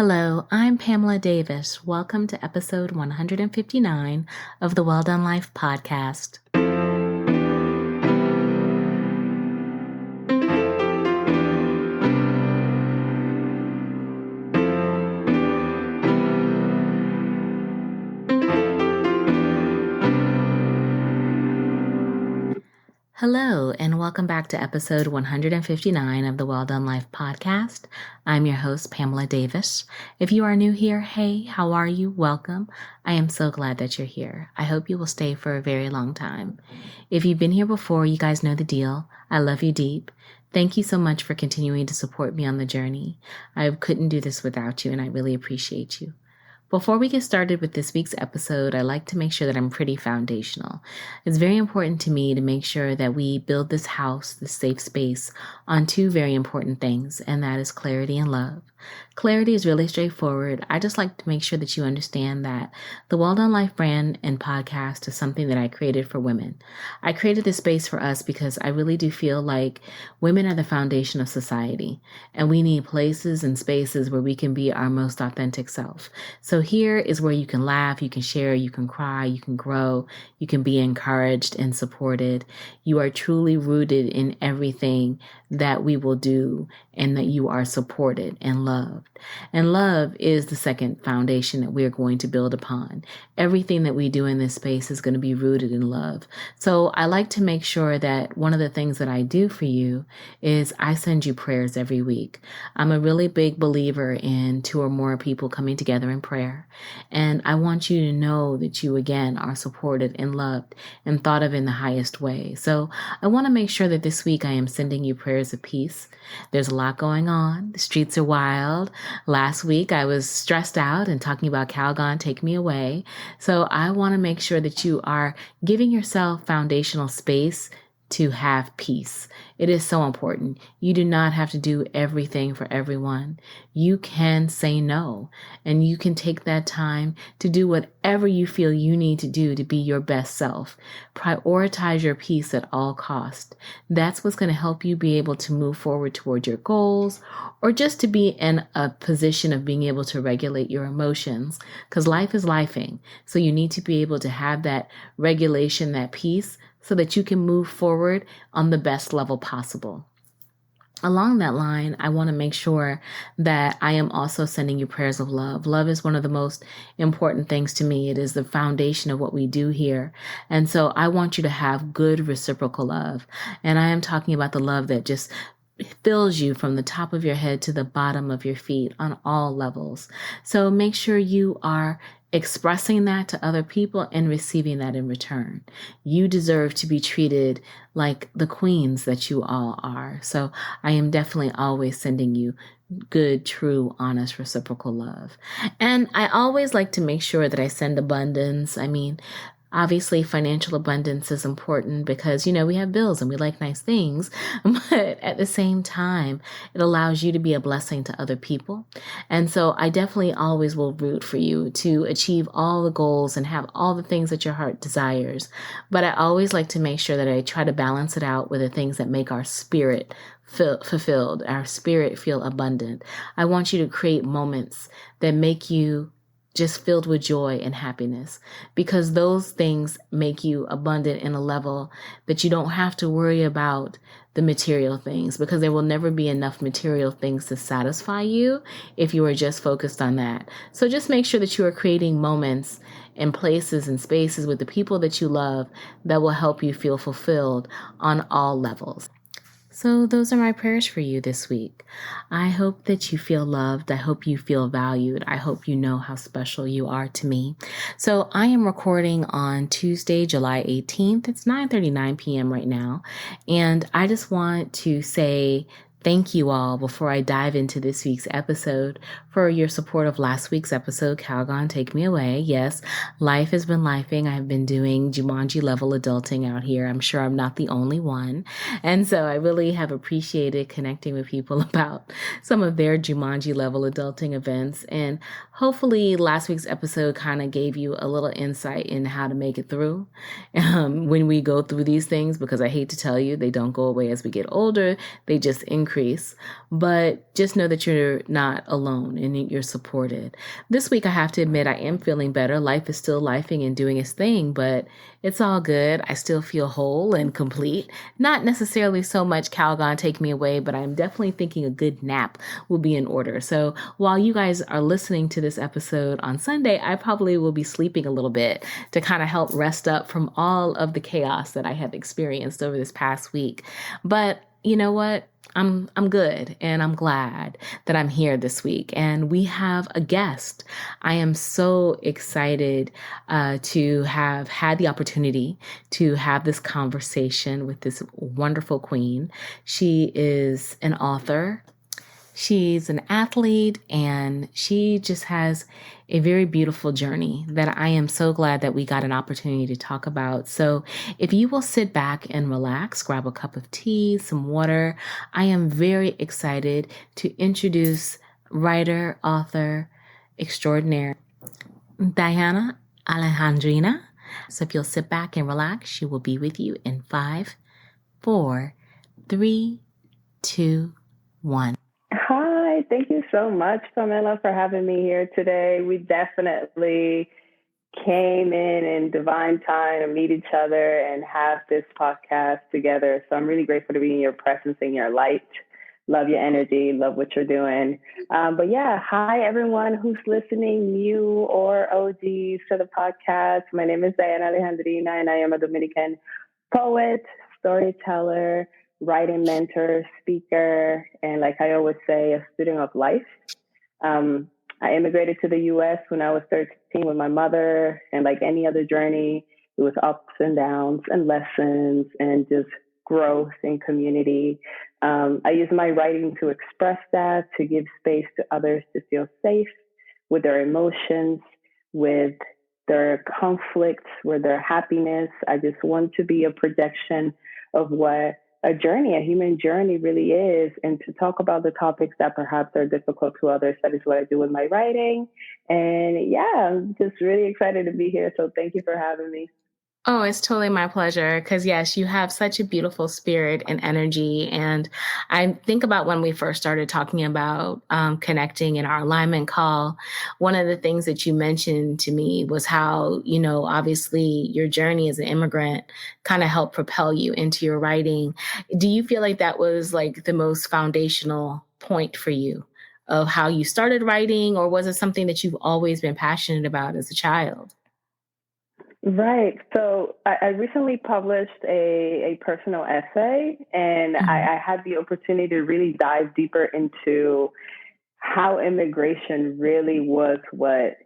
Hello, I'm Pamela Davis. Welcome to episode 159 of the Well Done Life podcast. Hello, and welcome back to episode 159 of the Well Done Life podcast. I'm your host, Pamela Davis. If you are new here, hey, how are you? Welcome. I am so glad that you're here. I hope you will stay for a very long time. If you've been here before, you guys know the deal. I love you deep. Thank you so much for continuing to support me on the journey. I couldn't do this without you, and I really appreciate you. Before we get started with this week's episode, I like to make sure that I'm pretty foundational. It's very important to me to make sure that we build this house, this safe space, on two very important things, and that is clarity and love. Clarity is really straightforward. I just like to make sure that you understand that the Well Done Life brand and podcast is something that I created for women. I created this space for us because I really do feel like women are the foundation of society, and we need places and spaces where we can be our most authentic self. So here is where you can laugh, you can share, you can cry, you can grow, you can be encouraged and supported. You are truly rooted in everything that we will do, and that you are supported and loved. And love is the second foundation that we're going to build upon. Everything that we do in this space is going to be rooted in love. So I like to make sure that one of the things that I do for you is I send you prayers every week. I'm a really big believer in 2 or more people coming together in prayer. And I want you to know that you, again, are supported and loved and thought of in the highest way. So I want to make sure that this week I am sending you prayers of peace. There's a lot going on. The streets are wild. Last week I was stressed out and talking about Calgon, Take Me Away. So I want to make sure that you are giving yourself foundational space to have peace. It is so important. You do not have to do everything for everyone. You can say no, and you can take that time to do whatever you feel you need to do to be your best self. Prioritize your peace at all costs. That's what's going to help you be able to move forward toward your goals, or just to be in a position of being able to regulate your emotions, because life is lifing. So you need to be able to have that regulation, that peace, so that you can move forward on the best level possible. Along that line, I want to make sure that I am also sending you prayers of love. Love is one of the most important things to me. It is the foundation of what we do here. And so I want you to have good reciprocal love. And I am talking about the love that just fills you from the top of your head to the bottom of your feet on all levels. So make sure you are expressing that to other people and receiving that in return. You deserve to be treated like the queens that you all are. So I am definitely always sending you good, true, honest, reciprocal love. And I always like to make sure that I send abundance. Obviously, financial abundance is important because, we have bills and we like nice things, but at the same time, it allows you to be a blessing to other people. And so I definitely always will root for you to achieve all the goals and have all the things that your heart desires. But I always like to make sure that I try to balance it out with the things that make our spirit feel fulfilled, our spirit feel abundant. I want you to create moments that make you just filled with joy and happiness, because those things make you abundant in a level that you don't have to worry about the material things, because there will never be enough material things to satisfy you if you are just focused on that. So just make sure that you are creating moments and places and spaces with the people that you love that will help you feel fulfilled on all levels. So those are my prayers for you this week. I hope that you feel loved. I hope you feel valued. I hope you know how special you are to me. So I am recording on Tuesday, July 18th. It's 9:39 p.m. right now. And I just want to say thank you all before I dive into this week's episode for your support of last week's episode, Calgon, Take Me Away. Yes, life has been lifing. I've been doing Jumanji level adulting out here. I'm sure I'm not the only one. And so I really have appreciated connecting with people about some of their Jumanji level adulting events. And hopefully last week's episode kind of gave you a little insight in how to make it through when we go through these things, because I hate to tell you, they don't go away as we get older. They just increase increase, but just know that you're not alone and you're supported. This week, I have to admit, I am feeling better. Life is still lifing and doing its thing, but it's all good. I still feel whole and complete. Not necessarily so much Calgon take me away, but I'm definitely thinking a good nap will be in order. So while you guys are listening to this episode on Sunday, I probably will be sleeping a little bit to kind of help rest up from all of the chaos that I have experienced over this past week. But you know what? I'm good, and I'm glad that I'm here this week, and we have a guest. I am so excited to have had the opportunity to have this conversation with this wonderful queen. She is an author. She's an athlete, and she just has a very beautiful journey that I am so glad that we got an opportunity to talk about. So if you will sit back and relax, grab a cup of tea, some water, I am very excited to introduce writer, author extraordinaire, Dhayana Alejandrina. So if you'll sit back and relax, she will be with you in 5, 4, 3, 2, 1. Hi, thank you so much, Pamela, for having me here today. We definitely came in divine time to meet each other and have this podcast together. So I'm really grateful to be in your presence and your light. Love your energy, love what you're doing. But yeah, hi everyone who's listening, new or OGs to the podcast. My name is Dhayana Alejandrina, and I am a Dominican poet, storyteller, writing mentor, speaker, and like I always say, a student of life. I immigrated to the U.S. when I was 13 with my mother, and like any other journey, it was ups and downs and lessons and just growth and community. I use my writing to express that, to give space to others to feel safe with their emotions, with their conflicts, with their happiness. I just want to be a projection of what a journey, a human journey really is, and to talk about the topics that perhaps are difficult to others. That is what I do with my writing. And yeah, I'm just really excited to be here. So thank you for having me. Oh, it's totally my pleasure because, yes, you have such a beautiful spirit and energy. And I think about when we first started talking about connecting in our alignment call, one of the things that you mentioned to me was how, obviously your journey as an immigrant kind of helped propel you into your writing. Do you feel like that was like the most foundational point for you of how you started writing, or was it something that you've always been passionate about as a child? Right. So I recently published a personal essay, and I had the opportunity to really dive deeper into how immigration really was what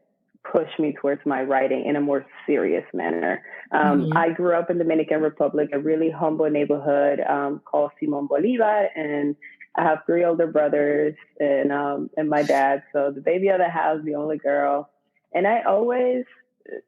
pushed me towards my writing in a more serious manner. I grew up in Dominican Republic, a really humble neighborhood called Simon Bolivar, and I have 3 older brothers and my dad. So the baby of the house, the only girl. And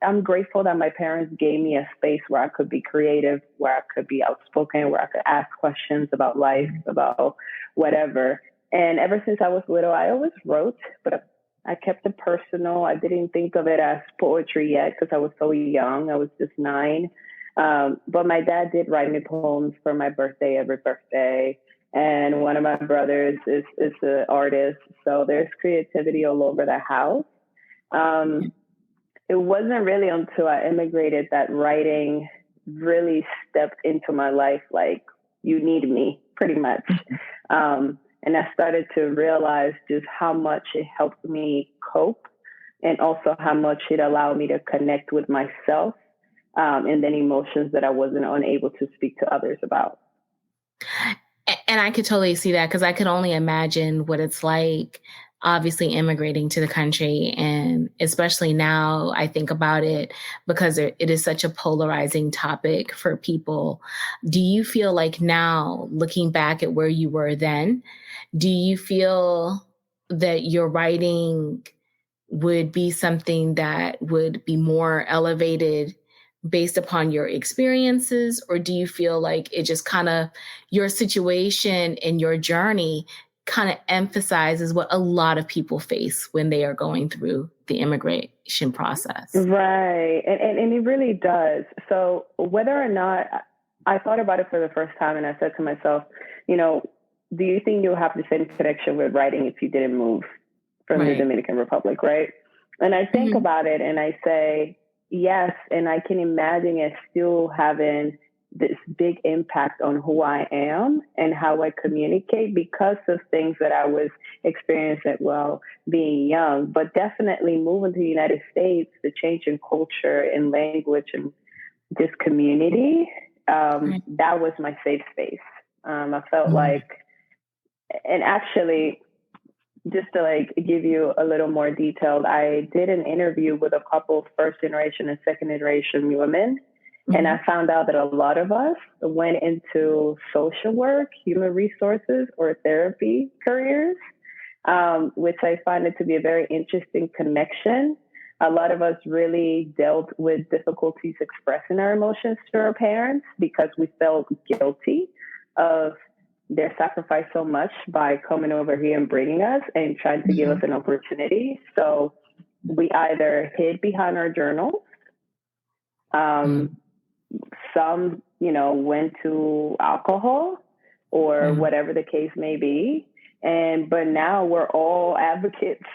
I'm grateful that my parents gave me a space where I could be creative, where I could be outspoken, where I could ask questions about life, about whatever. And ever since I was little, I always wrote, but I kept it personal. I didn't think of it as poetry yet because I was so young. I was just 9. But my dad did write me poems for my birthday every birthday. And one of my brothers is an artist. So there's creativity all over the house. It wasn't really until I immigrated that writing really stepped into my life, like, you need me, pretty much. And I started to realize just how much it helped me cope, and also how much it allowed me to connect with myself and then emotions that I wasn't unable to speak to others about. And I could totally see that because I could only imagine what it's like, obviously immigrating to the country. And especially now I think about it because it is such a polarizing topic for people. Do you feel like now, looking back at where you were then, do you feel that your writing would be something that would be more elevated based upon your experiences? Or do you feel like it just kind of, your situation and your journey kind of emphasizes what a lot of people face when they are going through the immigration process? Right. And it really does. So whether or not, I thought about it for the first time, and I said to myself, do you think you'll have the same connection with writing if you didn't move from the Right. Dominican Republic, right? And I think Mhm. about it and I say, yes, and I can imagine it still having this big impact on who I am and how I communicate because of things that I was experiencing while being young. But definitely moving to the United States, the change in culture and language and this community, Right. that was my safe space. I felt Mhm. like, and actually, just to like give you a little more detailed, I did an interview with a couple of first generation and second generation women. And Mhm. I found out that a lot of us went into social work, human resources, or therapy careers, which I find it to be a very interesting connection. A lot of us really dealt with difficulties expressing our emotions to our parents because we felt guilty of their sacrifice so much by coming over here and bringing us and trying to give us Mhm. an opportunity. So we either hid behind our journals, um, Mhm. some, went to alcohol or Mhm. whatever the case may be. But now we're all advocates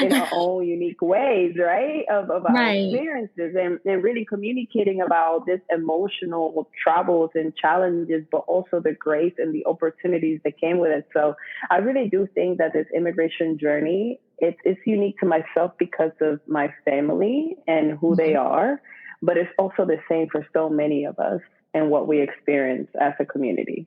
in our own unique ways, right? Of our Right. experiences and really communicating about this emotional troubles and challenges, but also the grace and the opportunities that came with it. So I really do think that this immigration journey, it's unique to myself because of my family and who they Mhm. are, but it's also the same for so many of us and what we experience as a community.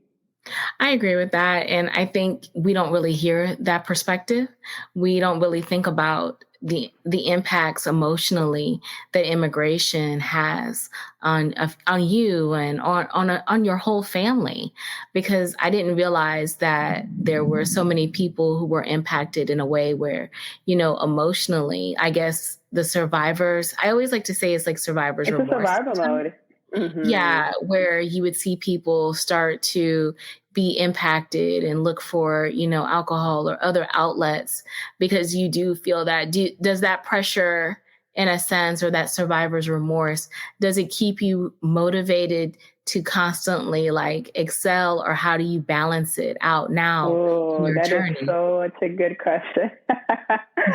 I agree with that. And I think we don't really hear that perspective. We don't really think about the impacts emotionally that immigration has on you and on your whole family, because I didn't realize that there were so many people who were impacted in a way where, emotionally, I guess the survivors, I always like to say it's like survivor's It's a remorse. survival mode. Hmm. Yeah, where you would see people start to be impacted and look for, alcohol or other outlets because you do feel that. Does that pressure, in a sense, or that survivor's remorse, does it keep you motivated to constantly like excel, or how do you balance it out now in Oh, your that is journey? such a good question.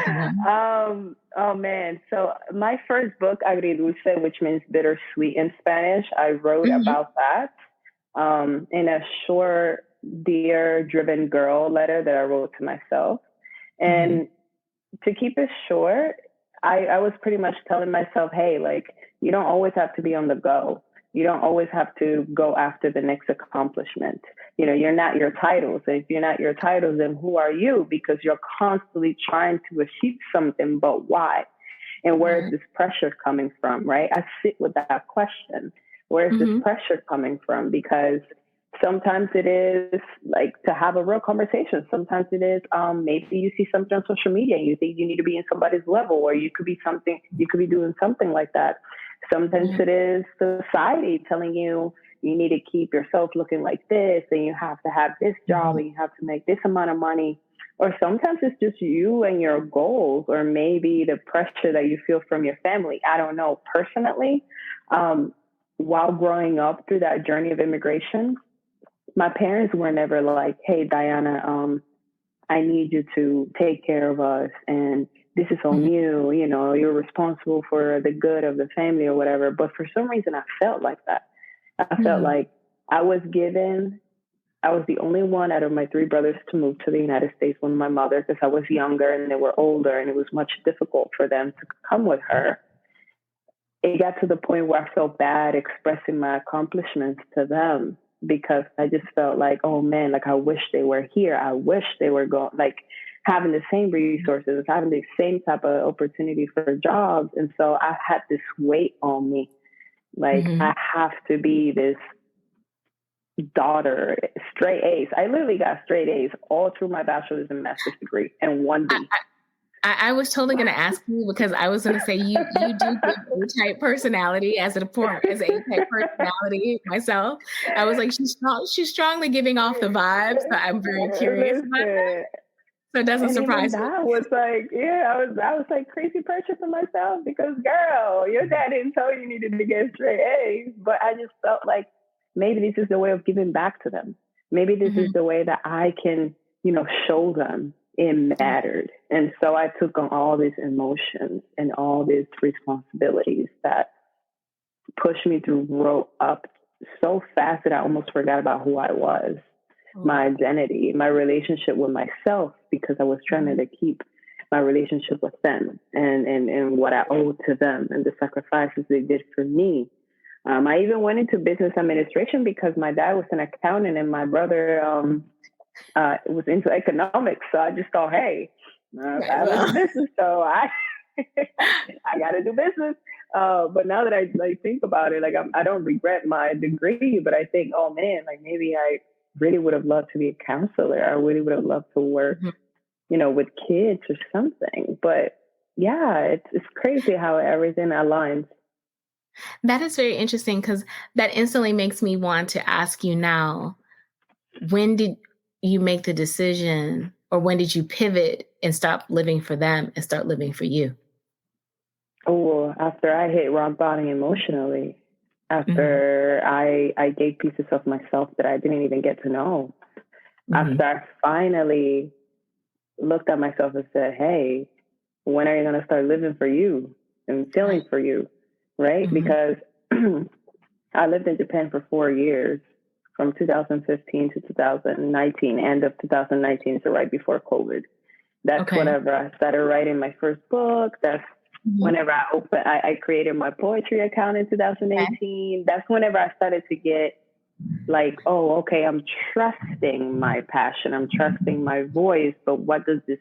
Mhm. Oh man. So my first book, Agridulce, which means bittersweet in Spanish, I wrote Mhm. about that in a short, dear driven girl letter that I wrote to myself. Mhm. And to keep it short, I was pretty much telling myself, hey, like, you don't always have to be on the go. You don't always have to go after the next accomplishment. You're not your titles. And if you're not your titles, then who are you? Because you're constantly trying to achieve something, but why? And where is Right. this pressure coming from, right? I sit with that question. Where is this Mhm. pressure coming from? Because sometimes it is like to have a real conversation. Sometimes it is maybe you see something on social media and you think you need to be in somebody's level, or you could be doing something like that. Sometimes Mhm. it is society telling you you need to keep yourself looking like this and you have to have this job Mhm. and you have to make this amount of money. Or sometimes it's just you and your goals, or maybe the pressure that you feel from your family. I don't know. Personally, um, while growing up through that journey of immigration, my parents were never like, "Hey, Diana, I need you to take care of us, and this is on Mhm. you. You're responsible for the good of the family or whatever." But for some reason, I felt like that. I felt Mhm. like I was given. I was the only one out of my three brothers to move to the United States with my mother because I was younger and they were older, and it was much difficult for them to come with her. It got to the point where I felt bad expressing my accomplishments to them because I just felt like, oh man, like I wish they were here. I wish they were going, like having the same resources, having the same type of opportunity for jobs. And so I had this weight on me. Like Mhm. I have to be this daughter, straight A's. I literally got straight A's all through my bachelor's and master's degree and one I, B. I was totally going to ask you, because I was going to say you do give A-type personality as a A-type personality myself. I was like, she's strongly giving off the vibes, so I'm very curious about that. Listen, So it doesn't and even surprise me. that was like, yeah, I was like crazy pressure for myself because girl, your dad didn't tell you needed to get straight A's, but I just felt like maybe this is the way of giving back to them. Maybe this is the way that I can, show them it mattered. And so I took on all these emotions and all these responsibilities that pushed me to grow up so fast that I almost forgot about who I was, my identity, my relationship with myself, because I was trying to keep my relationship with them and what I owed to them and the sacrifices they did for me. I even went into business administration because my dad was an accountant and my brother was into economics. So I just thought, hey, I was in business, so I got to do business. But now that I think about it, I don't regret my degree, but I think, oh man, maybe I really would have loved to be a counselor. I really would have loved to work, with kids or something. But yeah, it's crazy how everything aligns. That is very interesting, because that instantly makes me want to ask you now, when did you make the decision, or when did you pivot and stop living for them and start living for you? Oh, after I hit rock bottom emotionally, after I gave pieces of myself that I didn't even get to know, after I finally looked at myself and said, hey, when are you going to start living for you and feeling for you? Right? Because I lived in Japan for 4 years, from 2015 to 2019, end of 2019, so right before COVID. That's whenever I started writing my first book. That's whenever I created my poetry account in 2018. That's whenever I started to get oh, okay, I'm trusting my passion. I'm trusting my voice, but what does this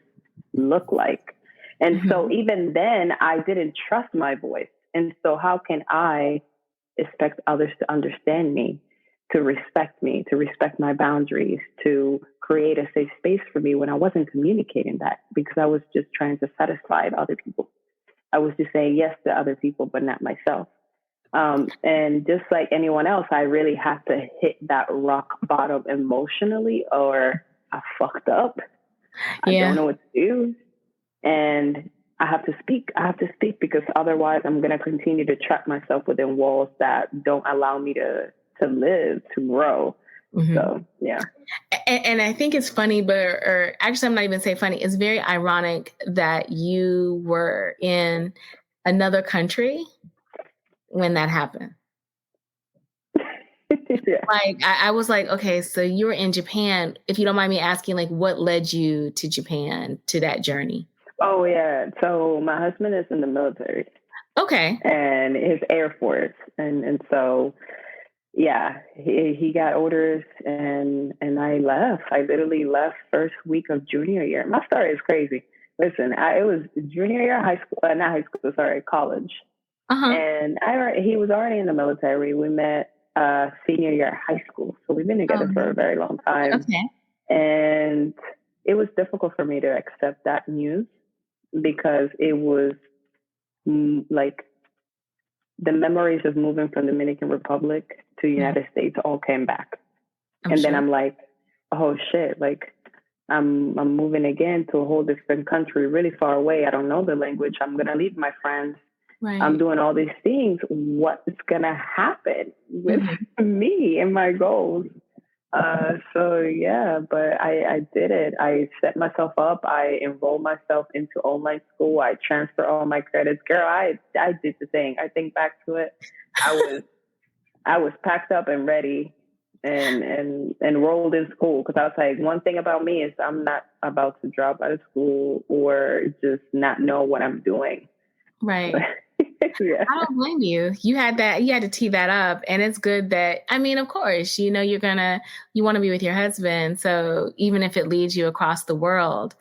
look like? And so even then, I didn't trust my voice. And so how can I expect others to understand me, to respect my boundaries, to create a safe space for me when I wasn't communicating that, because I was just trying to satisfy other people. I was just saying yes to other people, but not myself. And just like anyone else, I really had to hit that rock bottom emotionally, or I fucked up. I don't know what to do. And I have to speak. Because otherwise I'm going to continue to trap myself within walls that don't allow me to live, to grow. So, yeah. And I think it's funny, or actually I'm not even saying funny. It's very ironic that you were in another country when that happened. I was like, okay, so you were in Japan. If you don't mind me asking, what led you to Japan, to that journey? Oh, yeah. So my husband is in the military. Okay. And his Air Force. And so, yeah, he got orders and I left. I literally left first week of junior year. My story is crazy. Listen, it was junior year, college. And he was already in the military. We met senior year high school. So we've been together for a very long time. Okay. And it was difficult for me to accept that news, because it was the memories of moving from Dominican Republic to the United States all came back. Then I'm like, oh shit, I'm moving again to a whole different country, really far away. I don't know the language. I'm going to leave my friends. Right. I'm doing all these things. What's going to happen with me and my goals? So yeah, but I did it. I set myself up. I enrolled myself into online school. I transferred all my credits. Girl, I did the thing. I think back to it. I was packed up and ready and enrolled in school, because I was like, one thing about me is I'm not about to drop out of school or just not know what I'm doing. Right. Yeah. I don't blame you. You had to tee that up. And it's good that, of course, you want to be with your husband. So even if it leads you across the world,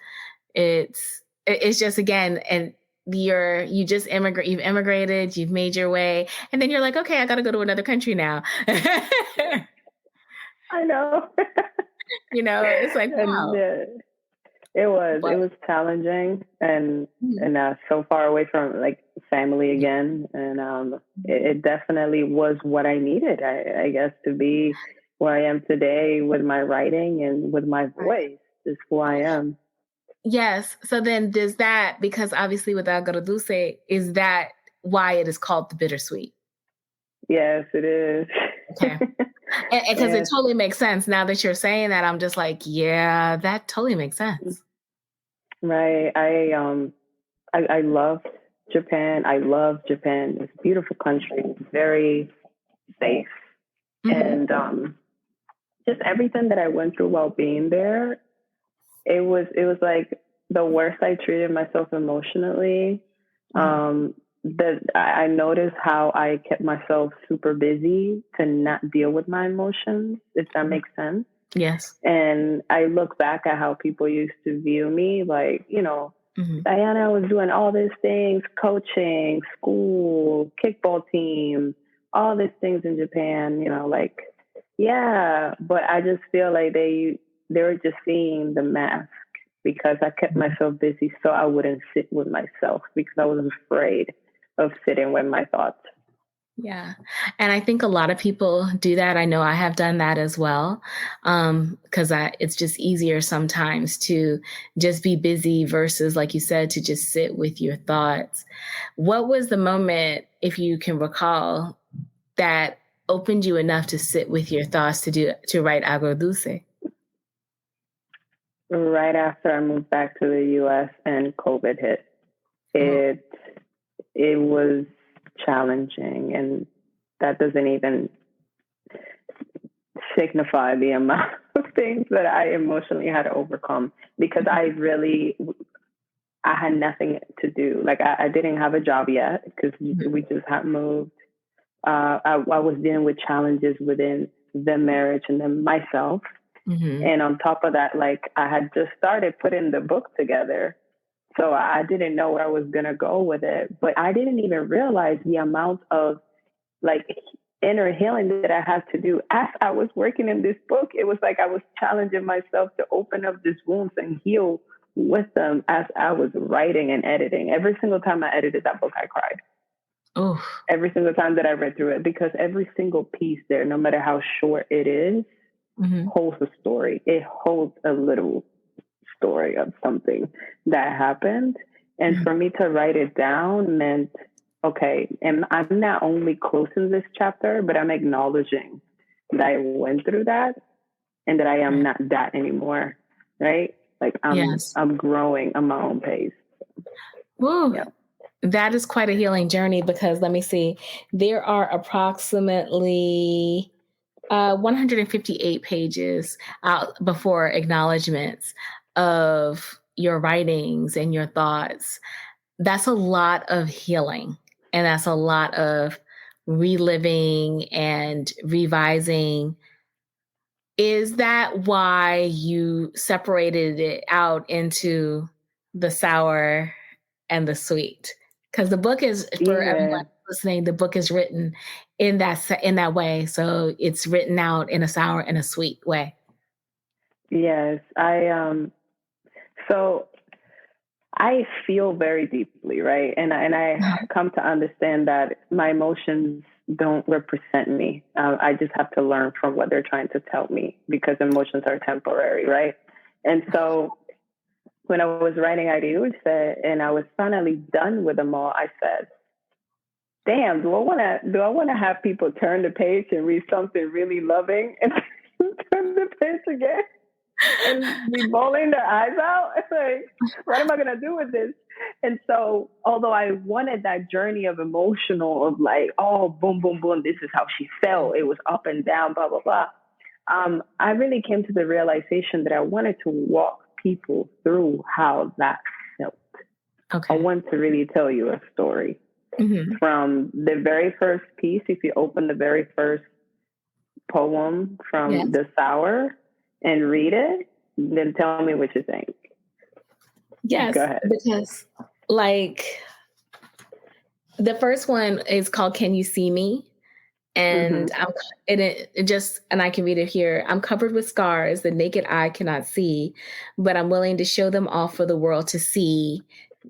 it's just, again, and you've immigrated, you've made your way. And then you're like, okay, I got to go to another country now. I know. It's like, wow. It was challenging and so far away from family again. And it definitely was what I needed, I guess, to be where I am today with my writing and with my voice is who I am. Yes. So then does that, because obviously with Agridulce, is that why it is called the Bittersweet? Yes, it is. Okay. Because it totally makes sense. Now that you're saying that, I'm just like, yeah, that totally makes sense. Right. I love Japan. I love Japan. It's a beautiful country, very safe. And just everything that I went through while being there, it was like the worst I treated myself emotionally. I noticed how I kept myself super busy to not deal with my emotions, if that makes sense. Yes. And I look back at how people used to view me, like, Dhayana was doing all these things, coaching, school, kickball team, all these things in Japan, yeah, but I just feel like they were just seeing the mask because I kept myself busy so I wouldn't sit with myself because I was afraid of sitting with my thoughts. Yeah. And I think a lot of people do that. I know I have done that as well. Because it's just easier sometimes to just be busy versus, like you said, to just sit with your thoughts. What was the moment, if you can recall, that opened you enough to sit with your thoughts to write Agridulce? Right after I moved back to the US and COVID hit. It was challenging, and that doesn't even signify the amount of things that I emotionally had to overcome because I had nothing to do. Like I didn't have a job yet because we just had moved. I was dealing with challenges within the marriage and then myself. And on top of that, like I had just started putting the book together. So I didn't know where I was going to go with it, but I didn't even realize the amount of like inner healing that I had to do as I was working in this book. It was like I was challenging myself to open up these wounds and heal with them as I was writing and editing. Every single time I edited that book, I cried. Oh, every single time that I read through it, because every single piece there, no matter how short it is, holds a story. It holds a little story of something that happened. And for me to write it down meant, okay, and I'm not only closing this chapter, but I'm acknowledging that I went through that and that I am not that anymore, right? Like I'm growing on my own pace. Woo. Yeah. That is quite a healing journey because let me see, there are approximately 158 pages before acknowledgments of your writings and your thoughts. That's a lot of healing, and that's a lot of reliving and revising. Is that why you separated it out into the sour and the sweet? Because the book is, for everyone listening, the book is written in that way. So it's written out in a sour and a sweet way. Yes, so I feel very deeply, right? And I come to understand that my emotions don't represent me. I just have to learn from what they're trying to tell me because emotions are temporary, right? And so when I was writing Agridulce and I was finally done with them all, I said, damn, do I want to have people turn the page and read something really loving and turn the page again and be bawling their eyes out? Like, what am I going to do with this? And so, although I wanted that journey of emotional, of like, oh, boom, boom, boom, this is how she felt. It was up and down, blah, blah, blah. I really came to the realization that I wanted to walk people through how that felt. Okay. I want to really tell you a story. From the very first piece, if you open the very first poem from the sour and read it, then tell me what you think. Yes, go ahead. Because like the first one is called "Can You See Me?" And and I can read it here. I'm covered with scars the naked eye cannot see, but I'm willing to show them all for the world to see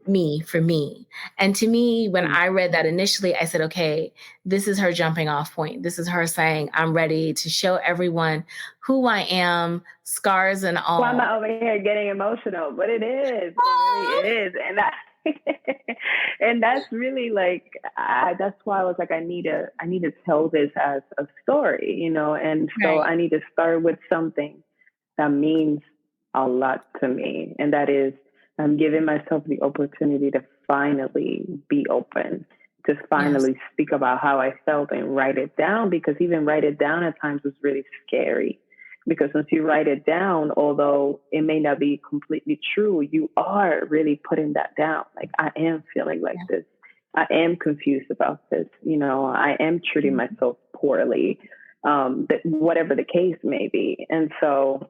me for me. And to me, when I read that initially, I said, okay, this is her jumping off point. This is her saying, I'm ready to show everyone who I am, scars and all. Why am I over here getting emotional? But it is. It really is. And And that's really like, that's why I was like, I need to tell this as a story, and so Right. I need to start with something that means a lot to me. And that is, I'm giving myself the opportunity to finally be open, to Yes. finally speak about how I felt and write it down, because even write it down at times was really scary. Because once you write it down, although it may not be completely true, you are really putting that down. Like, I am feeling like Yeah. this. I am confused about this. I am treating Mhm. myself poorly, whatever the case may be. And so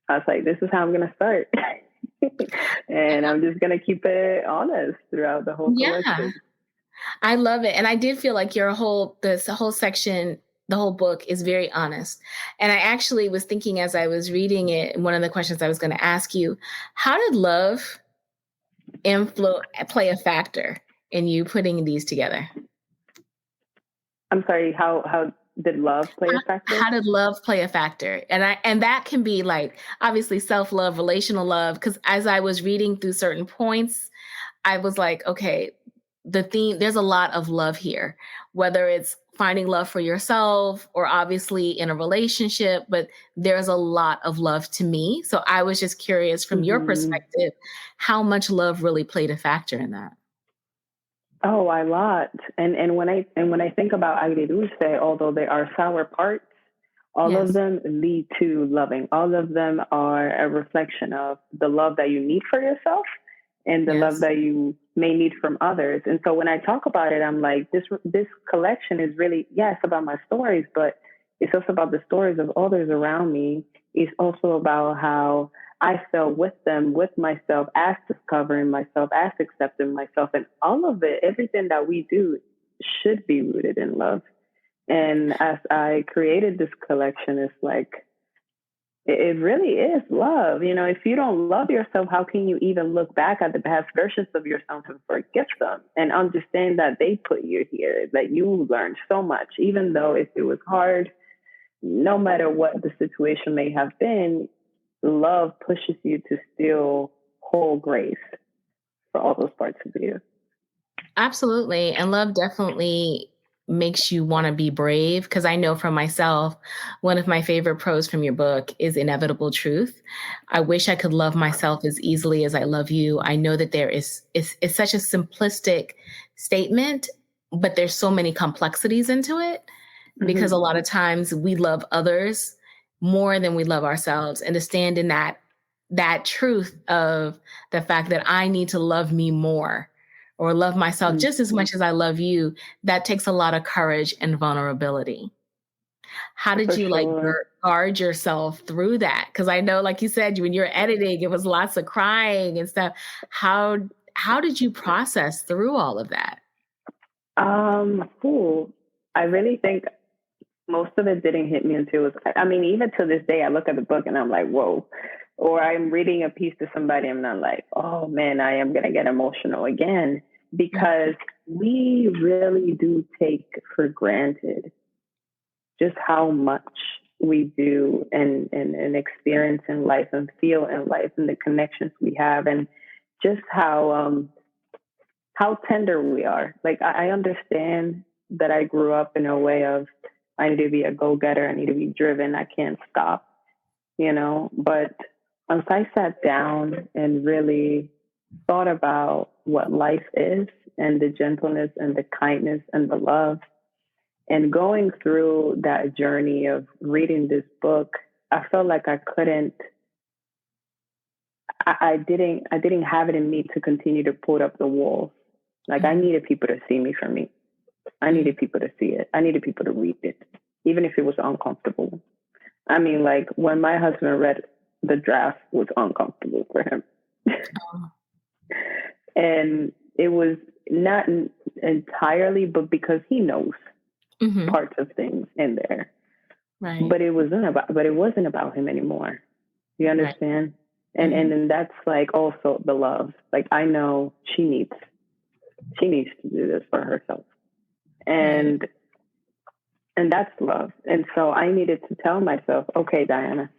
I was like, this is how I'm going to start. And I'm just going to keep it honest throughout the whole Yeah. collection. I love it. And I did feel like this whole section, the whole book is very honest. And I actually was thinking as I was reading it, one of the questions I was going to ask you, how did love play a factor in you putting these together? I'm sorry, how did love play a factor? How did love play a factor? And that can be like obviously self-love, relational love. Because as I was reading through certain points, I was like, okay, there's a lot of love here, whether it's finding love for yourself or obviously in a relationship, but there's a lot of love to me. So I was just curious from your Mm-hmm. perspective, how much love really played a factor in that. Oh, a lot. And when I think about Agridulce, although there are sour parts, all of Yes. them lead to loving. All of them are a reflection of the love that you need for yourself and the love Yes. that you may need from others. And so when I talk about it, I'm like, this collection is really, yes, about my stories, but it's also about the stories of others around me. It's also about how I felt with them, with myself, as discovering myself, as accepting myself, and all of it, everything that we do should be rooted in love. And as I created this collection, it's like, it really is love. If you don't love yourself, how can you even look back at the past versions of yourself and forgive them and understand that they put you here, that you learned so much, even though if it was hard, no matter what the situation may have been, love pushes you to still hold grace for all those parts of you. Absolutely. And love definitely makes you want to be brave. Because I know for myself, one of my favorite prose from your book is Inevitable Truth. I wish I could love myself as easily as I love you. I know that it's such a simplistic statement, but there's so many complexities into it because Mm-hmm. a lot of times we love others more than we love ourselves. And to stand in that truth of the fact that I need to love me more or love myself Mm-hmm. just as much as I love you, that takes a lot of courage and vulnerability. How did For you like sure. guard yourself through that? Because I know, like you said, when you're editing, it was lots of crying and stuff. How how did you process through all of that? Cool. I really think most of it didn't hit me until it was, I mean, even to this day, I look at the book and I'm like, whoa. Or I'm reading a piece to somebody and I'm like, oh man, I am going to get emotional again, because we really do take for granted just how much we do and experience in life and feel in life and the connections we have, and just how tender we are. Like, I understand that I grew up in a way of, I need to be a go-getter, I need to be driven, I can't stop, But once I sat down and really thought about what life is and the gentleness and the kindness and the love, and going through that journey of reading this book, I felt like I didn't have it in me to continue to put up the walls. Like, I Mhm. needed people to see me for me. I Mhm. needed people to see it. I needed people to read it, even if it was uncomfortable. I mean, like, when my husband read the draft, was uncomfortable for him. Oh, And it was not entirely, but because he knows mhm. parts of things in there. Right. But it wasn't about him anymore. You Right. understand? And Mhm. and then that's like also the love. Like, I know she needs to do this for herself. Right. And that's love. And so I needed to tell myself, okay, Diana,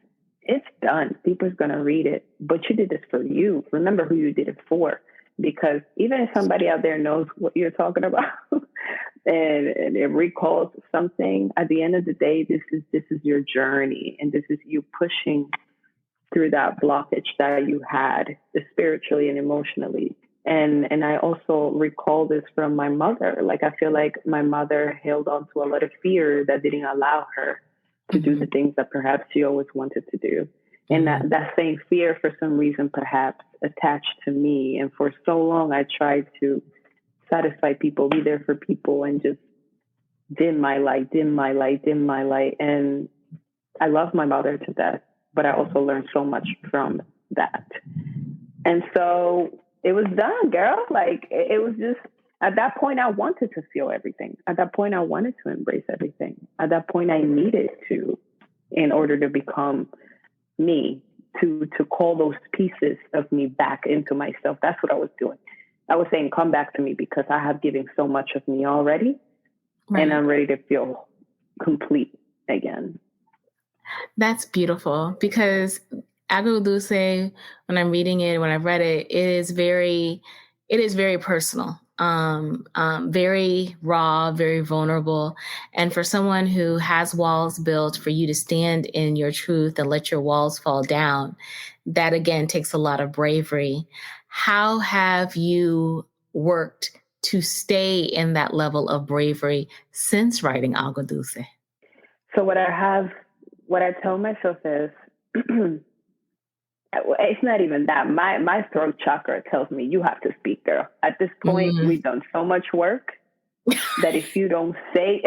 it's done. People's going to read it, but you did this for you. Remember who you did it for. because even if somebody out there knows what you're talking about and it recalls something, at the end of the day, this is your journey, and this is you pushing through that blockage that you had spiritually and emotionally. And I also recall this from my mother. Like, I feel like my mother held on to a lot of fear that didn't allow her to do the things that perhaps she always wanted to do. And that same fear, for some reason, perhaps attached to me. And for so long, I tried to satisfy people, be there for people, and just dim my light. And I love my mother to death, but I also learned so much from that. And so it was done, girl. Like, it was just, at that point, I wanted to feel everything. At that point, I wanted to embrace everything. At that point, I needed to, in order to become me, to call those pieces of me back into myself. That's what I was doing. I was saying, come back to me, because I have given so much of me already, right, and I'm ready to feel complete again. That's beautiful, because Agridulce, when I'm reading it, when I've read it, it is very personal, very raw, very vulnerable. And for someone who has walls built, for you to stand in your truth and let your walls fall down, that again takes a lot of bravery. How have you worked to stay in that level of bravery since writing Agridulce? So what I tell myself is, it's not even that. My throat chakra tells me, you have to speak, girl. At this point, we've done so much work that if you don't say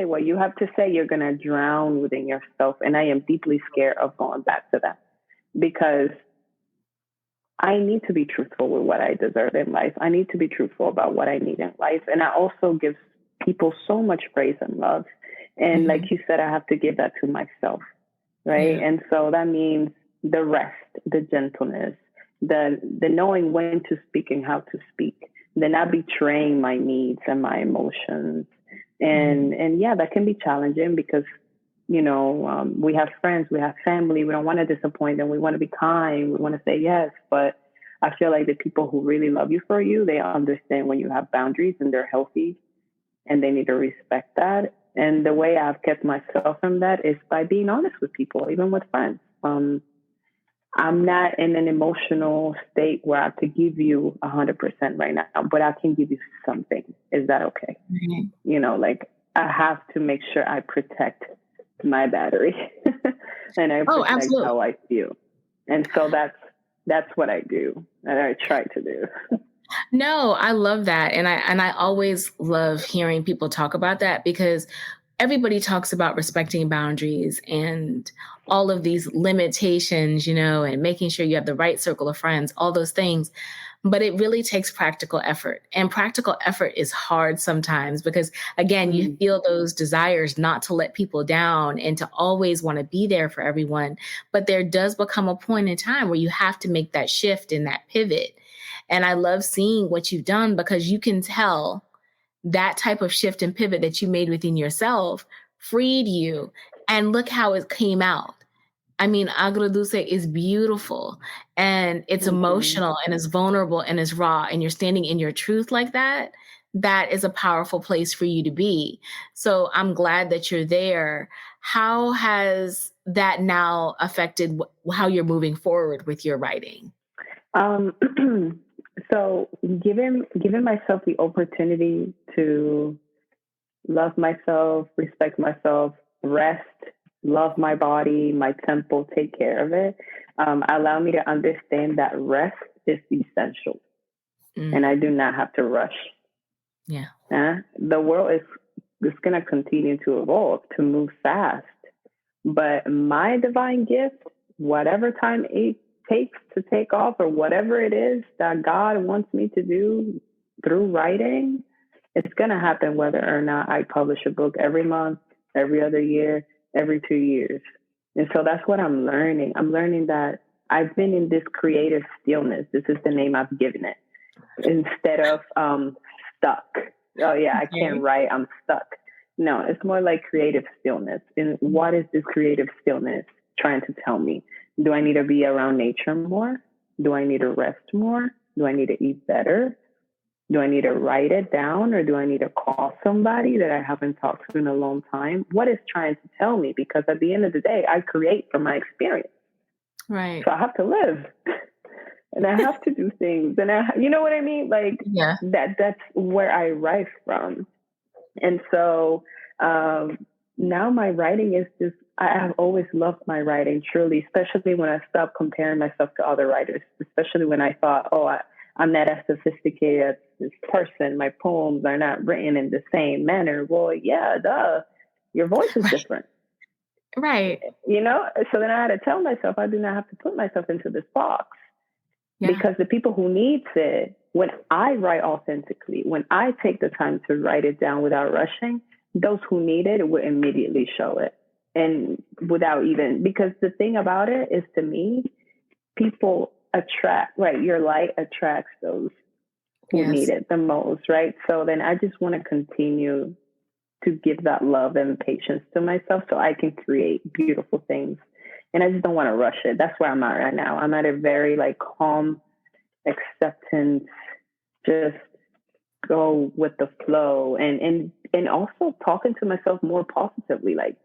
what you have to say, you're going to drown within yourself. And I am deeply scared of going back to that, because I need to be truthful with what I deserve in life. I need to be truthful about what I need in life. And I also give people so much praise and love. And like you said, I have to give that to myself, right? Yeah. And so that means the rest, the gentleness, the knowing when to speak and how to speak, the not betraying my needs and my emotions. And yeah, that can be challenging, because, you know, we have friends, we have family, we don't want to disappoint them. We want to be kind, we want to say yes. But I feel like the people who really love you for you, they understand when you have boundaries and they're healthy, and they need to respect that. And the way I've kept myself from that is by being honest with people, even with friends. I'm not in an emotional state where I have to give you 100% right now, but I can give you something. Is that okay? Mm-hmm. You know, like, I have to make sure I protect my battery and I protect how I feel. And so that's what I do, and I try to do. No, I love that. And I always love hearing people talk about that, because everybody talks about respecting boundaries and all of these limitations, you know, and making sure you have the right circle of friends, all those things. But it really takes practical effort. And practical effort is hard sometimes, because, again, you feel those desires not to let people down and to always want to be there for everyone. But there does become a point in time where you have to make that shift and that pivot. And I love seeing what you've done, because you can tell that type of shift and pivot that you made within yourself freed you. And look how it came out. I mean, Agridulce is beautiful, and it's emotional, and it's vulnerable, and it's raw, and you're standing in your truth like that. That is a powerful place for you to be. So I'm glad that you're there. How has that now affected how you're moving forward with your writing? So giving myself the opportunity to love myself, respect myself, rest, love my body, my temple, take care of it, allow me to understand that rest is essential. And I do not have to rush. Yeah. The world is going to continue to evolve, to move fast. But my divine gift, whatever time it takes to take off, or whatever it is that God wants me to do through writing, it's going to happen whether or not I publish a book every month, every other year, every 2 years. And so that's what I'm learning. I'm learning that I've been in this creative stillness. This is the name I've given it. Instead of stuck. Oh yeah, I can't write, I'm stuck. No, it's more like creative stillness. And what is this creative stillness trying to tell me? Do I need to be around nature more? Do I need to rest more? Do I need to eat better? Do I need to write it down, or do I need to call somebody that I haven't talked to in a long time? What is trying to tell me? Because at the end of the day, I create from my experience. Right. So I have to live and I have to do things. And you know what I mean? Like Yeah. that's where I write from. And so now my writing is just, I have always loved my writing, truly, especially when I stopped comparing myself to other writers, especially when I thought, I'm not as sophisticated as this person. My poems are not written in the same manner. Well, yeah, duh. Your voice is different. Right. You know? So then I had to tell myself, I do not have to put myself into this box. Yeah. Because the people who needs it, when I write authentically, when I take the time to write it down without rushing, those who need it will immediately show it. And without even, because the thing about it is, to me, people attract, right? Your light attracts those who need it the most, right? So then I just want to continue to give that love and patience to myself so I can create beautiful things. And I just don't want to rush it. That's where I'm at right now. I'm at a very like calm acceptance, just go with the flow, and also talking to myself more positively, like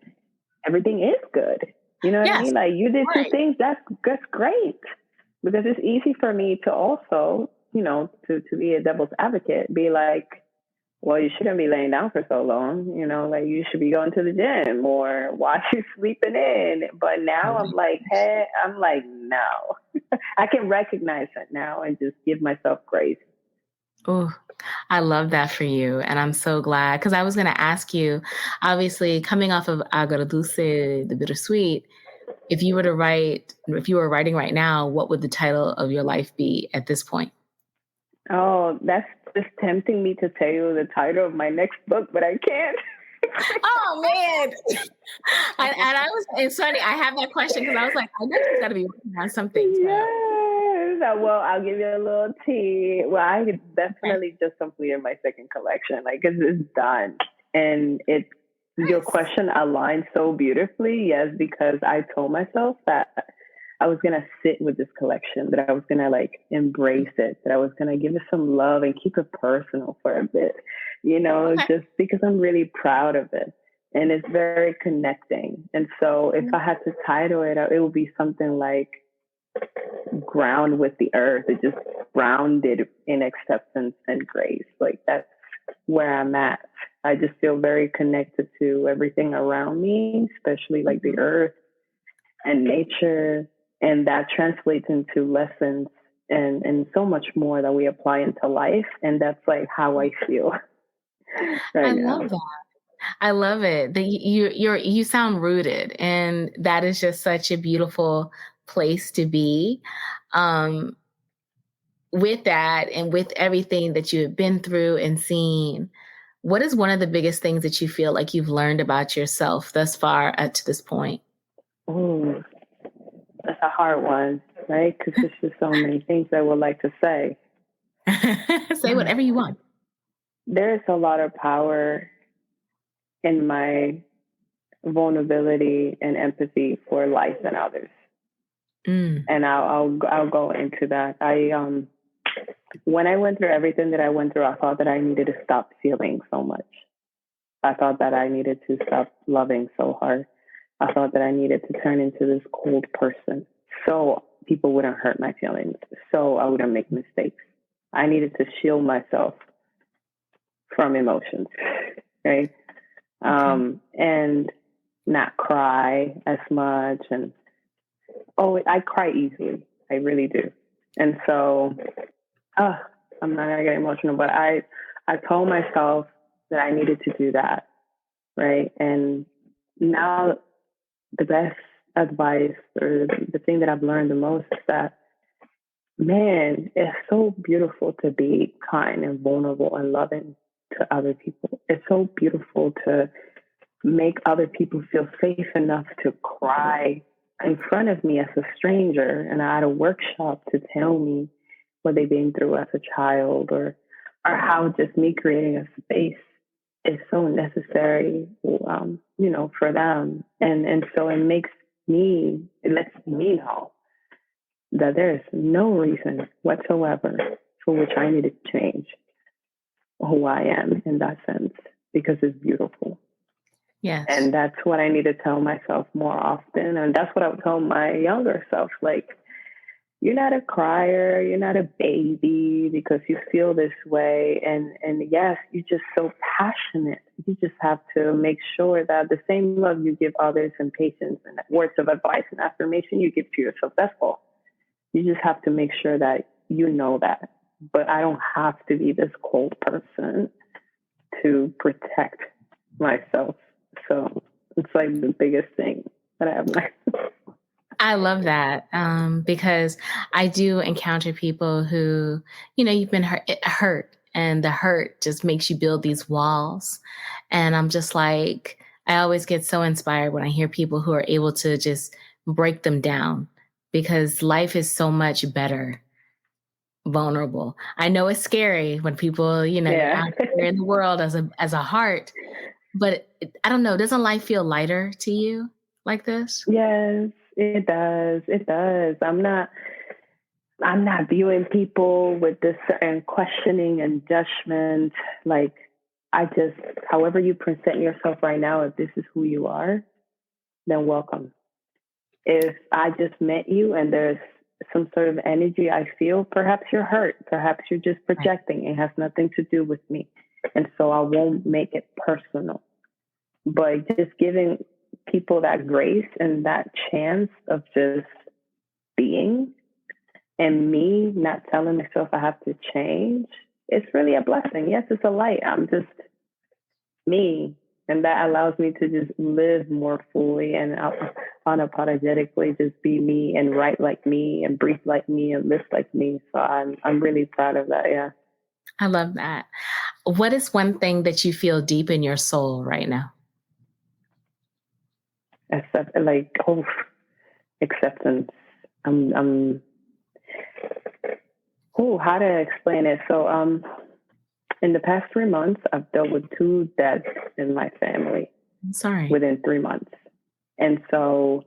everything is good. You know what I mean? Like, you did two things, that's great. Because it's easy for me to also, you know, to be a devil's advocate, be like, well, you shouldn't be laying down for so long, you know, like you should be going to the gym, or why you sleeping in. But now I'm like, no, I can recognize it now and just give myself grace. Oh, I love that for you. And I'm so glad, because I was going to ask you, obviously coming off of Agridulce, the Bittersweet, if you were writing right now, what would the title of your life be at this point? Oh, that's just tempting me to tell you the title of my next book, but I can't. Oh man! It's funny. I have that question because I was like, I know she's got to be working on something. So. Yes. Well, I'll give you a little tea. Well, I definitely just completed my second collection. Like, it's done, and your question aligns so beautifully. Yes, because I told myself that I was going to sit with this collection, that I was going to like embrace it, that I was going to give it some love and keep it personal for a bit, you know, just because I'm really proud of it. And it's very connecting. And so if I had to title it, it would be something like Ground with the Earth. It just grounded in acceptance and grace. Like, that's where I'm at. I just feel very connected to everything around me, especially like the earth and nature. And that translates into lessons and so much more that we apply into life. And that's like how I feel right now. I love that. I love it. You sound rooted, and that is just such a beautiful place to be. With that, and with everything that you have been through and seen, what is one of the biggest things that you feel like you've learned about yourself thus far to this point? Oh, that's a hard one, right? Because there's just so many things I would like to say. Say whatever you want. There's a lot of power in my vulnerability and empathy for life and others. And I'll go into that. When I went through everything that I went through, I thought that I needed to stop feeling so much. I thought that I needed to stop loving so hard. I thought that I needed to turn into this cold person so people wouldn't hurt my feelings, so I wouldn't make mistakes. I needed to shield myself from emotions, right? And not cry as much. And I cry easily. I really do. And so, I'm not gonna get emotional, but I told myself that I needed to do that, right? And now the best advice, or the thing that I've learned the most, is that, man, it's so beautiful to be kind and vulnerable and loving to other people. It's so beautiful to make other people feel safe enough to cry in front of me as a stranger, and I had a workshop to tell me what they've been through as a child, or how just me creating a space is so necessary, you know, for them. And so it lets me know that there is no reason whatsoever for which I need to change who I am in that sense, because it's beautiful. Yes. And that's what I need to tell myself more often. And that's what I would tell my younger self. Like, you're not a crier, you're not a baby because you feel this way. And yes, you're just so passionate. You just have to make sure that the same love you give others and patience and words of advice and affirmation you give to yourself, that's all. You just have to make sure that you know that. But I don't have to be this cold person to protect myself. So it's like the biggest thing that I have learned. I love that because I do encounter people who, you've been hurt, and the hurt just makes you build these walls. And I'm just like, I always get so inspired when I hear people who are able to just break them down, because life is so much better vulnerable. I know it's scary when people, you're out there in the world as a heart, but I don't know, doesn't life feel lighter to you like this? Yes, it does. It does. I'm not viewing people with this certain questioning and judgment. Like, however you present yourself right now, if this is who you are, then welcome. If I just met you and there's some sort of energy I feel, perhaps you're hurt. Perhaps you're just projecting. It has nothing to do with me. And so I won't make it personal. But just giving people that grace and that chance of just being, and me not telling myself I have to change, it's really a blessing. Yes, it's a light. I'm just me. And that allows me to just live more fully and unapologetically just be me and write like me and breathe like me and live like me. So I'm really proud of that. Yeah. I love that. What is one thing that you feel deep in your soul right now? Acceptance. How to explain it? So, in the past 3 months, I've dealt with 2 deaths in my family. I'm sorry. Within 3 months. And so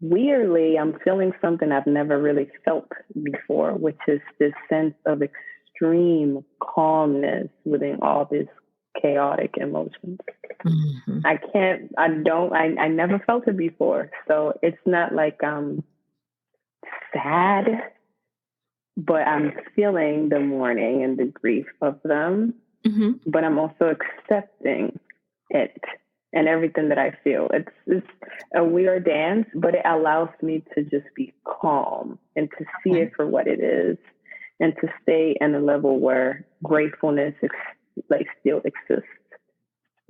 weirdly, I'm feeling something I've never really felt before, which is this sense of extreme calmness within all this chaotic emotions. Mm-hmm. I never felt it before. So it's not like I'm sad, but I'm feeling the mourning and the grief of them. Mm-hmm. But I'm also accepting it and everything that I feel. It's a weird dance, but it allows me to just be calm and to see it for what it is, and to stay in a level where gratefulness still exists.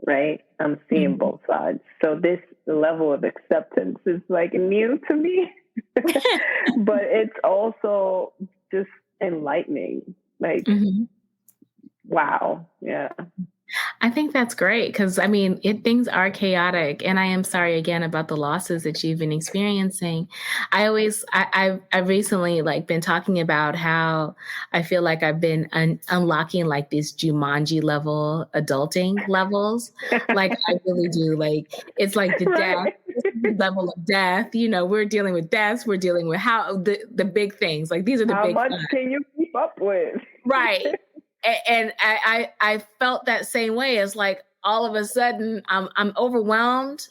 Right? I'm seeing both sides. So this level of acceptance is like new to me, but it's also just enlightening. Like, wow. Yeah. I think that's great because, things are chaotic, and I am sorry again about the losses that you've been experiencing. I've recently been talking about how I feel like I've been unlocking these Jumanji level adulting levels. Like I really do. It's like the death, the level of death. We're dealing with deaths. We're dealing with how the big things. These are the how big. How much can you keep up with? Right. And I felt that same way. It's like all of a sudden I'm overwhelmed,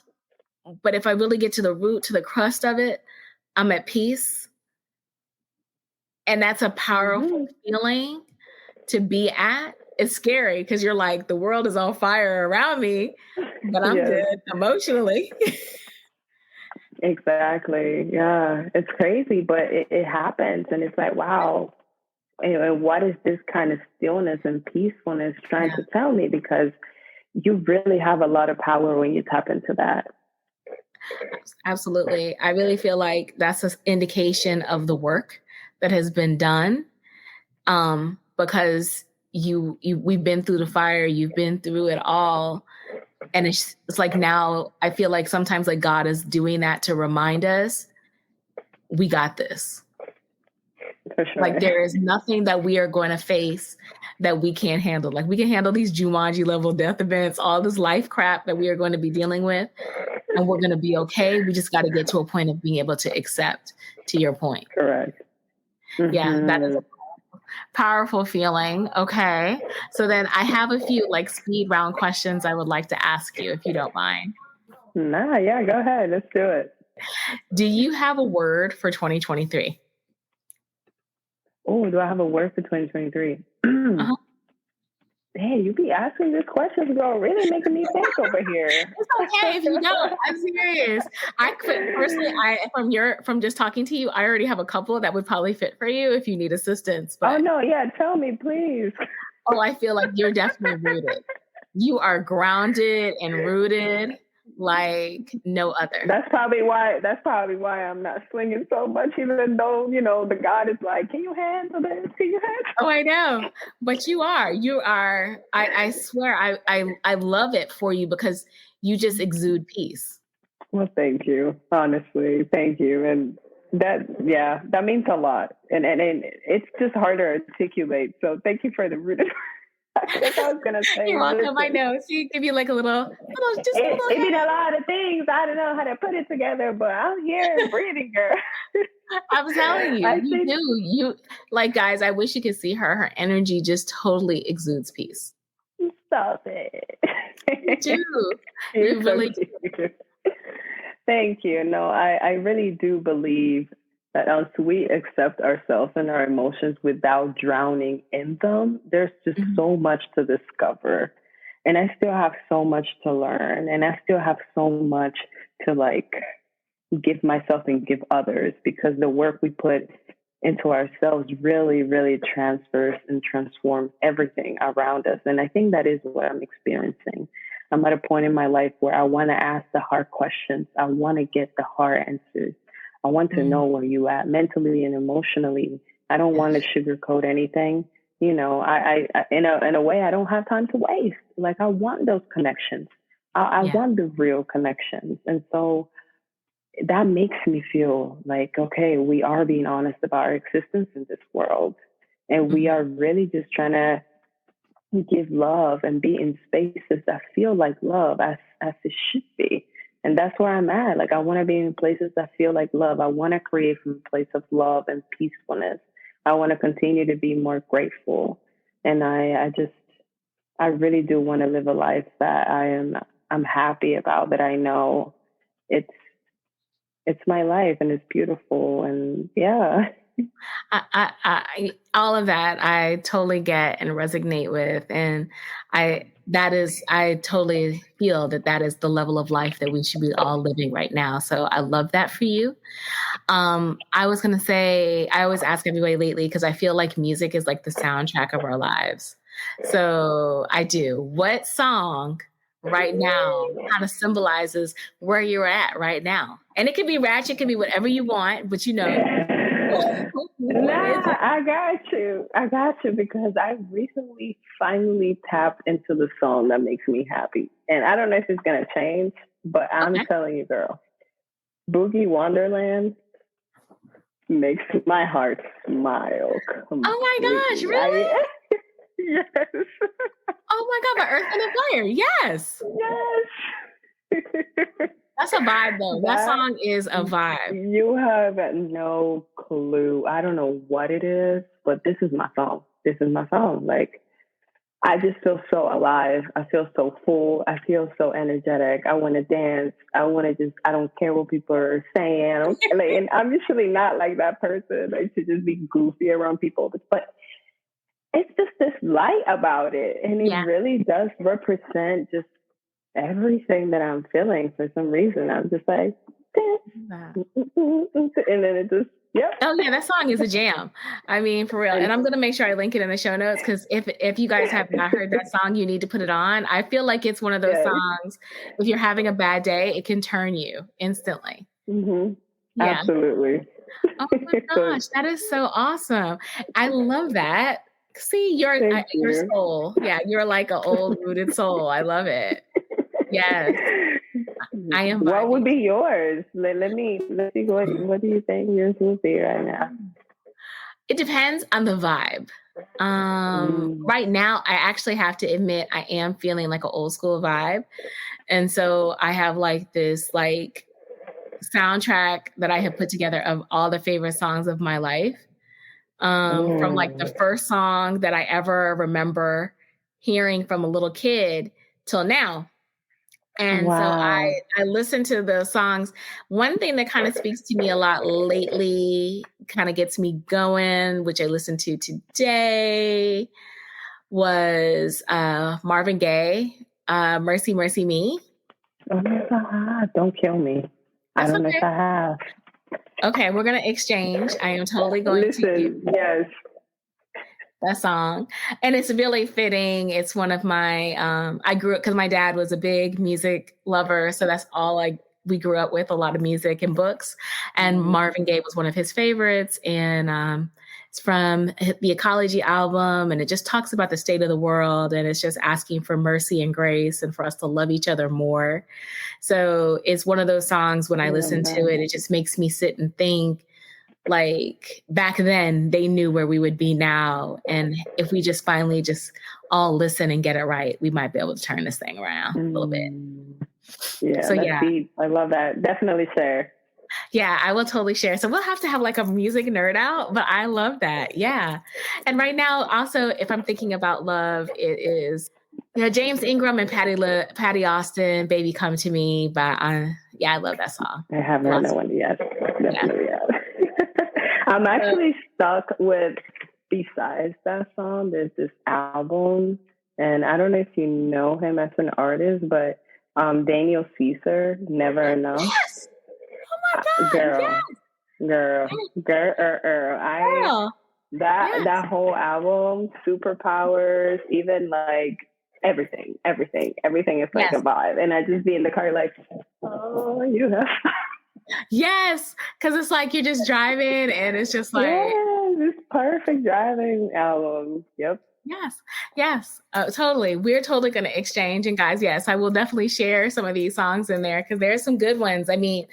but if I really get to the root, to the crust of it, I'm at peace. And that's a powerful feeling to be at. It's scary because you're like, the world is on fire around me, but I'm good emotionally. Exactly. Yeah. It's crazy, but it happens. And it's like, wow. And what is this kind of stillness and peacefulness trying to tell me? Because you really have a lot of power when you tap into that. Absolutely. I really feel like that's an indication of the work that has been done, because we've been through the fire, you've been through it all. And it's like now I feel like sometimes God is doing that to remind us, we got this. For sure. There is nothing that we are going to face that we can't handle. Like we can handle these Jumanji level death events, all this life crap that we are going to be dealing with, and we're going to be okay. We just got to get to a point of being able to accept, to your point. Correct. Yeah, that is a powerful feeling. Okay. So then I have a few like speed round questions I would like to ask you, if you don't mind. Nah, yeah, go ahead. Let's do it. Do you have a word for 2023? Oh, do I have a word for 2023? Uh-huh. Hey, you be asking these questions, girl, really making me think over here. It's okay if you don't. I'm serious. I could personally, from just talking to you, I already have a couple that would probably fit for you if you need assistance. But, oh no, yeah, tell me, please. Oh, I feel like you're definitely rooted. You are grounded and rooted like no other. That's probably why I'm not swinging so much, even though, the God is like, can you handle this? Can you handle? Oh, I know. But you are, I swear, I love it for you because you just exude peace. Well, thank you. Honestly, thank you. And that means a lot. And it's just hard to articulate. So thank you for the rooted. I think I was gonna say. You're welcome. I know. She give you like a little. It means a lot of things. I don't know how to put it together, but I'm here breathing, girl. I'm telling you, you like, guys. I wish you could see her. Her energy just totally exudes peace. Stop it. You do. You really do. Thank you. No, I really do believe that once we accept ourselves and our emotions without drowning in them, there's just so much to discover. And I still have so much to learn. And I still have so much to like give myself and give others, because the work we put into ourselves really, really transfers and transforms everything around us. And I think that is what I'm experiencing. I'm at a point in my life where I want to ask the hard questions. I want to get the hard answers. I want to know where you at mentally and emotionally. I don't want to sugarcoat anything. I in a way, I don't have time to waste. Like, I want those connections. I want the real connections. And so that makes me feel like, okay, we are being honest about our existence in this world. And we are really just trying to give love and be in spaces that feel like love as it should be. And that's where I'm at. Like, I want to be in places that feel like love. I want to create from a place of love and peacefulness. I want to continue to be more grateful. And I really do want to live a life that I'm happy about, that I know it's my life and it's beautiful. And yeah. I all of that I totally get and resonate with, and I totally feel that is the level of life that we should be all living right now. So I love that for you. I was gonna say, I always ask everybody lately, because I feel like music is like the soundtrack of our lives. So I do. What song right now kind of symbolizes where you're at right now? And it can be ratchet, it can be whatever you want, but Nah, I got you, because I recently finally tapped into the song that makes me happy. And I don't know if it's going to change, but I'm telling you, girl, Boogie Wonderland makes my heart smile completely. Oh my gosh, really? Yes. Oh my God, but Earth and Fire, yes. Yes. That's a vibe, though. That song is a vibe. You have no clue. I don't know what it is, but this is my song. This is my song. Like, I just feel so alive. I feel so full. I feel so energetic. I want to dance. I don't care what people are saying. And I'm usually not like that person, like to just be goofy around people. But it's just this light about it. And it really does represent just everything that I'm feeling. For some reason, I'm just like, and then it just, Oh yeah, that song is a jam. I mean, for real. And I'm gonna make sure I link it in the show notes, because if you guys have not heard that song, you need to put it on. I feel like it's one of those songs, if you're having a bad day, it can turn you instantly. Yeah. Absolutely. Oh my gosh, that is so awesome. I love that. See, your soul. Yeah, you're like an old rooted soul. I love it. Yes. I am. What would be yours? Let's see. What do you think yours will be right now? It depends on the vibe. Right now, I actually have to admit I am feeling like an old school vibe. And so I have like this like soundtrack that I have put together of all the favorite songs of my life. From like the first song that I ever remember hearing from a little kid till now. And so I listen to the songs. One thing that kind of speaks to me a lot lately, kind of gets me going, which I listened to today, was Marvin Gaye, Mercy, Mercy Me. Oh my God, don't kill me. That's I don't know okay. if I have. Okay, we're going to exchange. I am totally going Listen, to yes. That song. And it's really fitting. It's one of my, I grew up because my dad was a big music lover. So that's all we grew up with, a lot of music and books. And Marvin Gaye was one of his favorites. And it's from the Ecology album. And it just talks about the state of the world. And it's just asking for mercy and grace and for us to love each other more. So it's one of those songs when I listen to it, it just makes me sit and think, like back then they knew where we would be now. And if we just finally just all listen and get it right, we might be able to turn this thing around a little bit. Yeah, so that's deep. I love that. Definitely share. Yeah, I will totally share. So we'll have to have like a music nerd out, but I love that. Yeah. And right now also, if I'm thinking about love, it is James Ingram and Patty Austin, Baby Come to Me. But I love that song. I haven't heard that one yet. Definitely have. I'm actually stuck with, besides that song, there's this album, and I don't know if you know him as an artist, but Daniel Caesar, Never Enough. Yes! Oh my God! Girl. That whole album, Superpowers, even like everything is like a vibe, and I just be in the car like, oh, you have. Yes, because it's like you're just driving and it's just like... Yeah, this perfect driving album. Yep. Yes, totally. We're totally going to exchange. And guys, yes, I will definitely share some of these songs in there because there are some good ones. I mean,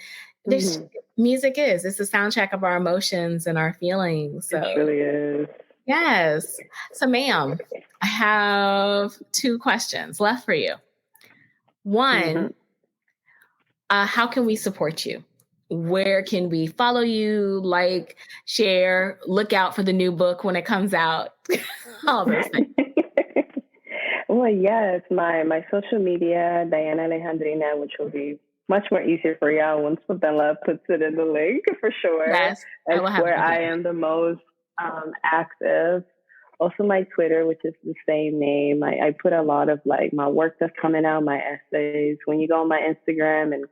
music it's the soundtrack of our emotions and our feelings. So. It really is. Yes. So, ma'am, I have 2 questions left for you. One, how can we support you? Where can we follow you, like, share, look out for the new book when it comes out? All those things. Well, yes, my social media, Dhayana Alejandrina, which will be much more easier for y'all once Bella puts it in the link for sure. Yes, that's where I am the most active. Also my Twitter, which is the same name. I put a lot of like my work that's coming out, my essays. When you go on my Instagram and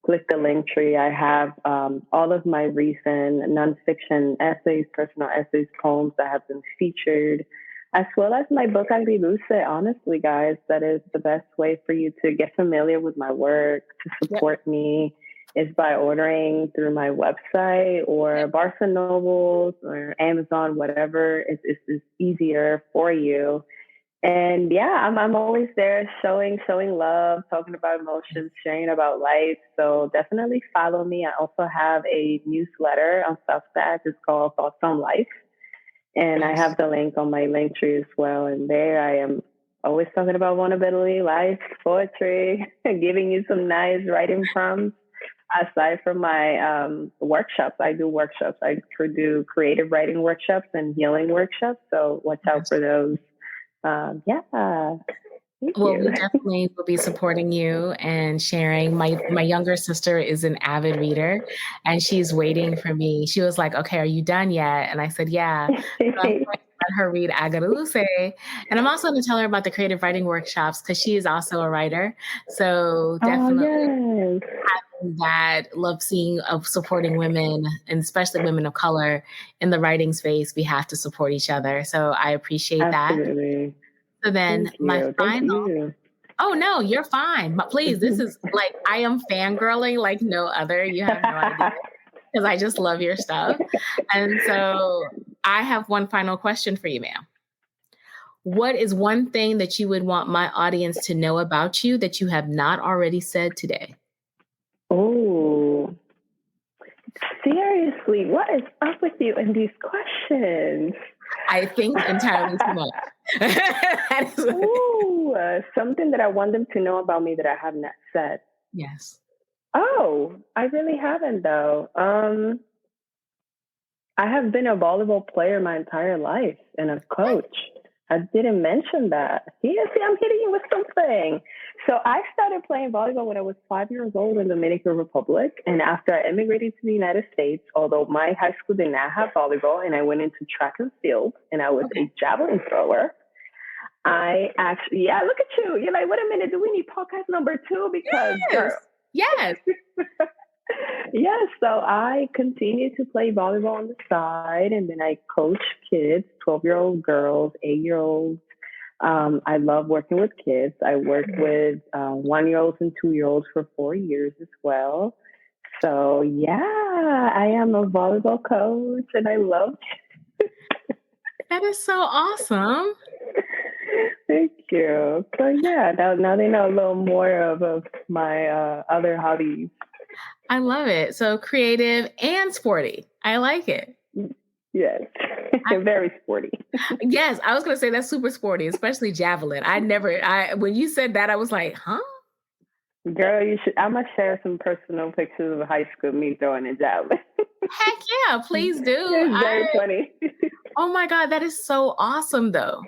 click the link tree, I have all of my recent nonfiction essays, personal essays, poems that have been featured, as well as my book, Agridulce. Honestly, guys, that is the best way for you to get familiar with my work, to support me, is by ordering through my website or Barnes and Nobles or Amazon, whatever is easier for you. And yeah, I'm always there showing love, talking about emotions, sharing about life. So definitely follow me. I also have a newsletter on Substack. It's called Thoughts on Life. And I have the link on my link tree as well. And there I am always talking about vulnerability, life, poetry, giving you some nice writing prompts. Aside from my workshops, I do workshops. I do creative writing workshops and healing workshops. So watch out for those. Well, we definitely will be supporting you and sharing. My younger sister is an avid reader and she's waiting for me. She was like, okay, are you done yet? And I said, yeah. So I'm going to let her read Agridulce. And I'm also going to tell her about the creative writing workshops because she is also a writer. So definitely having that love seeing of supporting women and especially women of color in the writing space, we have to support each other. So I appreciate that. So then my final... Oh, no, you're fine. But please, this is like, I am fangirling like no other. You have no idea. Because I just love your stuff. And so I have one final question for you, ma'am. What is one thing that you would want my audience to know about you that you have not already said today? Oh, seriously, what is up with you in these questions? I think entirely too much. That is Ooh, something that I want them to know about me that I have not said. yes. Oh, I really haven't though. I have been a volleyball player my entire life and a coach. I didn't mention that. Yes, I'm hitting you with something. So I started playing volleyball when I was 5 years old in the Dominican Republic. And after I immigrated to the United States, although my high school did not have volleyball and I went into track and field and I was a javelin thrower, I actually, yeah, look at you. You're like, wait a minute, do we need podcast number 2? Because Yes. yes, so I continued to play volleyball on the side, and then I coach kids, 12-year-old girls, 8-year-olds. I love working with kids. I worked with 1-year-olds and 2-year-olds for 4 years as well. So yeah, I am a volleyball coach, and I love it. That is so awesome. Thank you. So yeah, now they know a little more of my other hobbies. I love it. So creative and sporty. I like it. Yes, very sporty. Yes, I was going to say that's super sporty, especially javelin. When you said that, I was like, huh? Girl, you should. I'm gonna share some personal pictures of high school me throwing a javelin. Heck yeah, please do. It's very funny. Oh my God, that is so awesome, though.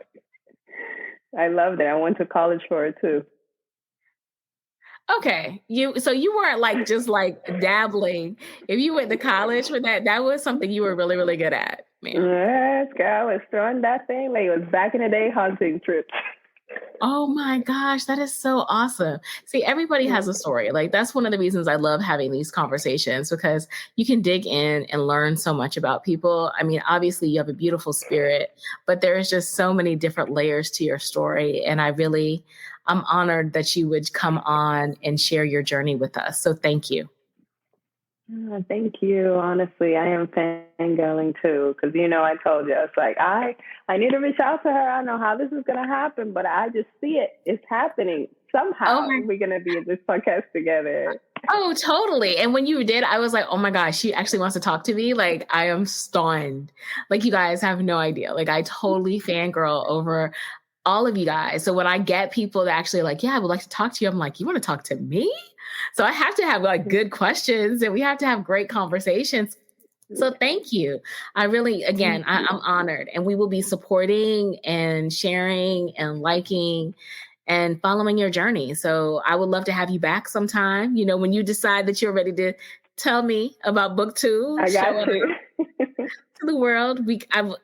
I loved it. I went to college for it too. Okay, so you weren't like just like dabbling. If you went to college for that was something you were really, really good at, man. Yes, girl, I was throwing that thing like it was back in the day hunting trips. Oh my gosh, that is so awesome. See, everybody has a story. Like that's one of the reasons I love having these conversations because you can dig in and learn so much about people. I mean, obviously you have a beautiful spirit, but there's just so many different layers to your story. And I'm honored that you would come on and share your journey with us. So thank you. Thank you. Honestly, I am fangirling too because I told you it's like I need to reach out to her. I don't know how this is going to happen, but I just see it. It's happening somehow. We're going to be in this podcast together. Oh, totally. And when you did, I was like, oh my gosh, she actually wants to talk to me. Like I am stunned. Like you guys have no idea. Like I totally fangirl over all of you guys. So when I get people that actually like, yeah, I would like to talk to you. I'm like, you want to talk to me? So I have to have like good questions and we have to have great conversations. So thank you. I really, again, I'm honored and we will be supporting and sharing and liking and following your journey. So I would love to have you back sometime. When you decide that you're ready to tell me about book 2, I got you. To the world.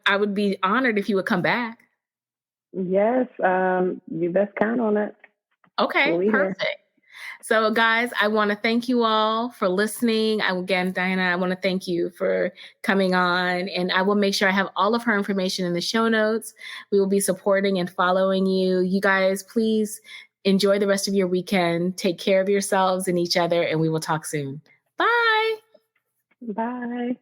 I would be honored if you would come back. Yes, you best count on it. Okay, perfect. So guys, I want to thank you all for listening. Again, Dhayana, I want to thank you for coming on and I will make sure I have all of her information in the show notes. We will be supporting and following you. You guys, please enjoy the rest of your weekend. Take care of yourselves and each other and we will talk soon. Bye. Bye.